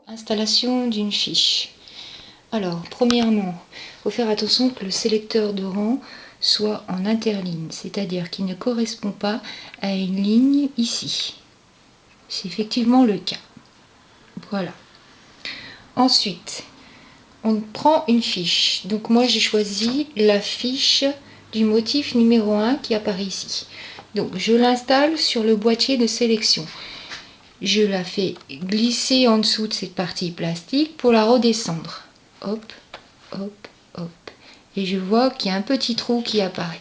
Installation d'une fiche. Alors, premièrement, il faut faire attention que le sélecteur de rang soit en interligne, c'est-à-dire qu'il ne correspond pas à une ligne ici. C'est effectivement le cas. Voilà. Ensuite, on prend une fiche. Donc moi, j'ai choisi la fiche du motif numéro 1 qui apparaît ici. Donc, je l'installe sur le boîtier de sélection. Je la fais glisser en dessous de cette partie plastique pour la redescendre. Hop, hop, hop. Et je vois qu'il y a un petit trou qui apparaît.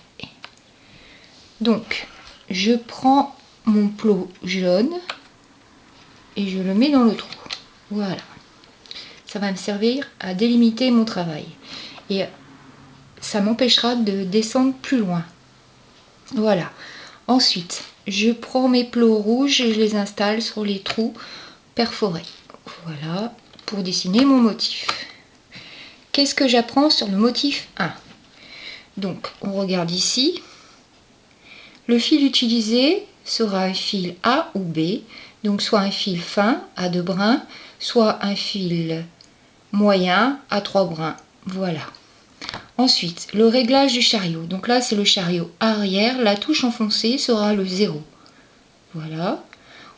Donc, je prends mon plot jaune et je le mets dans le trou. Voilà. Ça va me servir à délimiter mon travail. Et ça m'empêchera de descendre plus loin. Voilà. Ensuite, je prends mes plots rouges et je les installe sur les trous perforés. Voilà, pour dessiner mon motif. Qu'est-ce que j'apprends sur le motif 1? Donc, on regarde ici. Le fil utilisé sera un fil A ou B, donc soit un fil fin à 2 brins, soit un fil moyen à 3 brins. Voilà. Ensuite, le réglage du chariot. Donc là, c'est le chariot arrière. La touche enfoncée sera le 0. Voilà.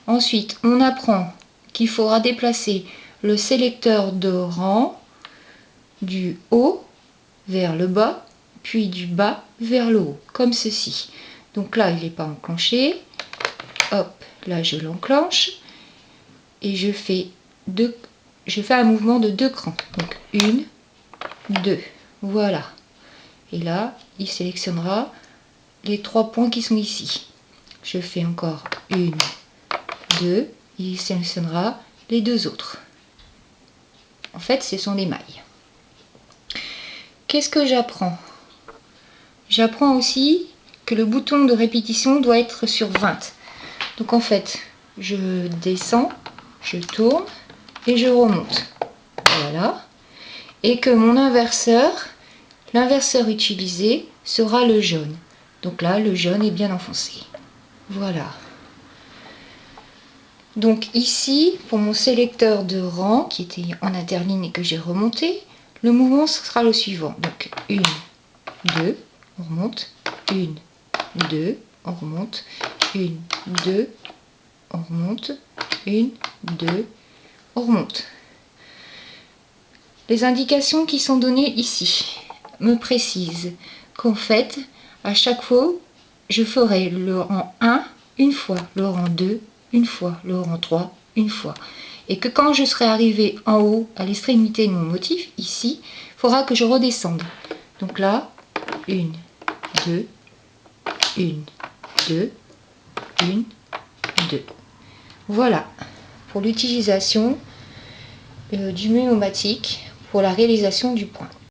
Ensuite, on apprend qu'il faudra déplacer le sélecteur de rang du haut vers le bas, puis du bas vers le haut, comme ceci. Donc là, il n'est pas enclenché. Hop, là, je l'enclenche. Et je fais un mouvement de 2 crans. Donc 1, 2. Voilà. Et là, il sélectionnera les 3 points qui sont ici. Je fais encore 1, 2. Il sélectionnera les 2 autres. En fait, ce sont des mailles. Qu'est-ce que j'apprends? J'apprends aussi que le bouton de répétition doit être sur 20. Donc en fait, je descends, je tourne et je remonte. Voilà. Et que mon inverseur, l'inverseur utilisé sera le jaune. Donc là, le jaune est bien enfoncé. Voilà. Donc ici, pour mon sélecteur de rang qui était en interligne et que j'ai remonté, le mouvement sera le suivant. Donc 1, 2, on remonte, 1, 2, on remonte, 1, 2, on remonte, 1, 2, on remonte. Les indications qui sont données ici me précisent qu'en fait, à chaque fois, je ferai le rang 1 une fois, le rang 2 une fois, le rang 3 une fois. Et que quand je serai arrivé en haut, à l'extrémité de mon motif, ici, il faudra que je redescende. Donc là, 1, 2, 1, 2, 1, 2. Voilà pour l'utilisation du pneumatique pour la réalisation du point.